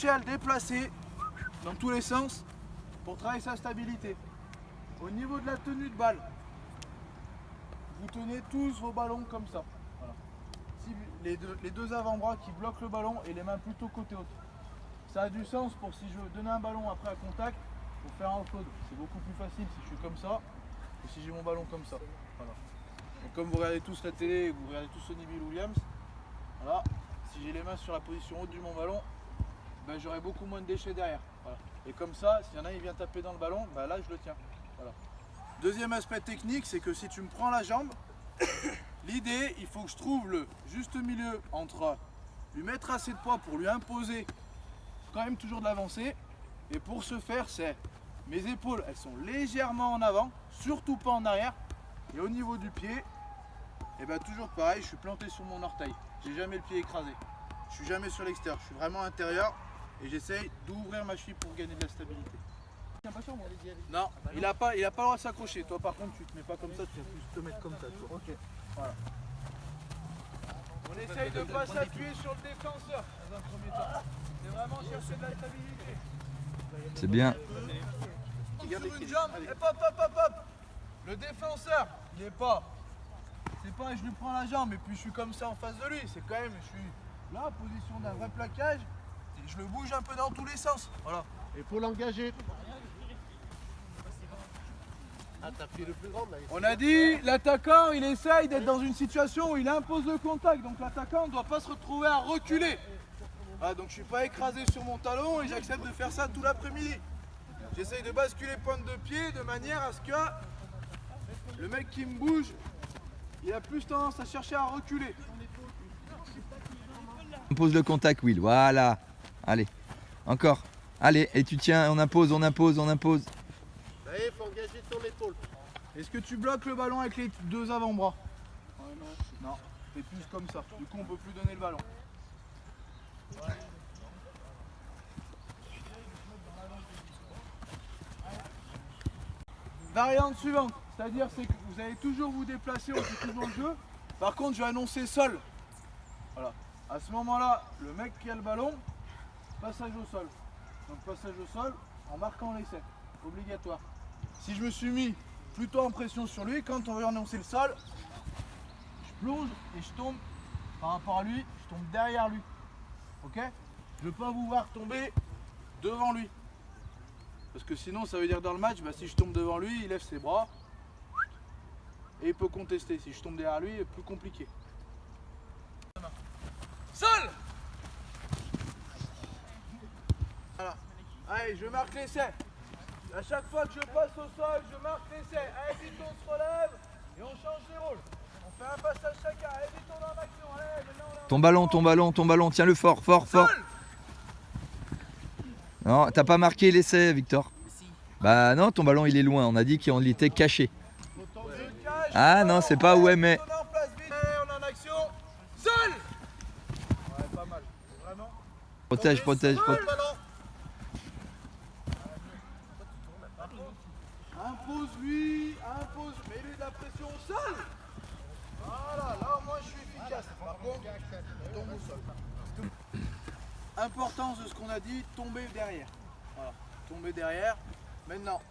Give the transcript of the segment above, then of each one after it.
À le déplacer dans tous les sens pour travailler sa stabilité. Au niveau de la tenue de balle, vous tenez tous vos ballons comme ça. Voilà. Si les deux avant-bras qui bloquent le ballon et les mains plutôt côté haute. Ça a du sens pour si je veux donner un ballon après à contact pour faire un off-load. C'est beaucoup plus facile si je suis comme ça que si j'ai mon ballon comme ça. Voilà. Donc comme vous regardez tous la télé et vous regardez tous Sonny Bill Williams, voilà, si j'ai les mains sur la position haute de mon ballon, ben, j'aurai beaucoup moins de déchets derrière. Voilà. Et comme ça, s'il y en a qui vient taper dans le ballon, ben là je le tiens. Voilà. Deuxième aspect technique, c'est que si tu me prends la jambe, l'idée, il faut que je trouve le juste milieu entre lui mettre assez de poids pour lui imposer quand même toujours de l'avancée. Et pour ce faire, c'est mes épaules, elles sont légèrement en avant, surtout pas en arrière. Et au niveau du pied, et ben toujours pareil, je suis planté sur mon orteil. J'ai jamais le pied écrasé. Je suis jamais sur l'extérieur, je suis vraiment intérieur. Et j'essaye d'ouvrir ma cheville pour gagner de la stabilité. Non, il n'a pas le droit de s'accrocher. Toi par contre tu te mets pas comme ça, tu vas plus te mettre comme ça. Toi. Ok. Voilà. On essaye de ne pas s'appuyer sur le défenseur dans un premier temps. C'est vraiment chercher de la stabilité. C'est bien. Sur une jambe, et hop. Le défenseur, il est pas. C'est pas je lui prends la jambe et puis je suis comme ça en face de lui. C'est quand même, je suis là, position d'un vrai plaquage. Et je le bouge un peu dans tous les sens. Voilà. Et pour l'engager. Ah, t'as pris le plus grand là. On a dit, l'attaquant, il essaye d'être dans une situation où il impose le contact. Donc l'attaquant ne doit pas se retrouver à reculer. Voilà, donc je ne suis pas écrasé sur mon talon et j'accepte de faire ça tout l'après-midi. J'essaye de basculer pointe de pied de manière à ce que le mec qui me bouge, il a plus tendance à chercher à reculer. On pose le contact, Will. Voilà. Allez. Encore. Allez. Et tu tiens. On impose. Allez, il faut engager ton épaule. Est-ce que tu bloques le ballon avec les deux avant-bras? Non. C'est plus comme ça. Du coup, on ne peut plus donner le ballon. Variante suivante, c'est-à-dire c'est que vous allez toujours vous déplacer, on fait toujours le jeu. Par contre, je vais annoncer sol. Voilà. À ce moment-là, le mec qui a le ballon, passage au sol. Donc passage au sol en marquant l'essai, obligatoire. Si je me suis mis plutôt en pression sur lui, quand on va annoncer le sol, je plonge et je tombe par rapport à lui, je tombe derrière lui. Ok? Je ne veux pas vous voir tomber devant lui. Parce que sinon ça veut dire dans le match, bah, si je tombe devant lui, il lève ses bras et il peut contester. Si je tombe derrière lui, c'est plus compliqué. Sol! Voilà. Allez, je marque l'essai. À chaque fois que je passe au sol, je marque l'essai. Allez, vite, on se relève et on change les rôles. On fait un passage chacun. Allez, vite, on est en action. Allez, maintenant on est en Ton ballon. Tiens-le fort. Sol! Non, t'as pas marqué l'essai, Victor. Bah non, ton ballon il est loin. On a dit qu'il était caché. Ah non, c'est pas ouais mais. On est en place, vite. On est en action. Sol! Ouais, pas mal. Vraiment. Protège. Impose-lui, mets-lui de la pression au sol. Voilà, là au moins je suis efficace. Par contre, je tombe au sol. Importance de ce qu'on a dit, tomber derrière. Voilà, tomber derrière. Maintenant,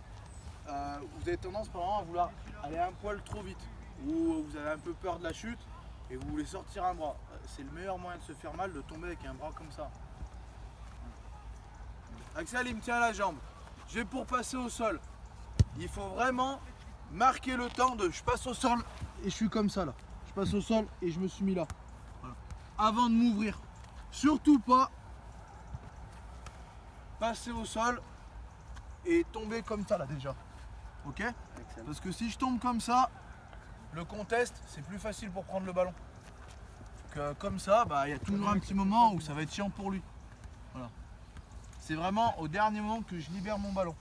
vous avez tendance par exemple à vouloir aller un poil trop vite. Ou vous avez un peu peur de la chute et vous voulez sortir un bras. C'est le meilleur moyen de se faire mal, de tomber avec un bras comme ça. Axel, il me tient la jambe. Je vais pour passer au sol. Il faut vraiment marquer le temps de je passe au sol et je suis comme ça là. Je passe au sol et je me suis mis là. Voilà. Avant de m'ouvrir. Surtout pas passer au sol et tomber comme ça là déjà. Ok? Excellent. Parce que si je tombe comme ça, le contest c'est plus facile pour prendre le ballon. Que comme ça, bah, y a toujours un petit moment où ça va être chiant pour lui. Voilà. C'est vraiment au dernier moment que je libère mon ballon.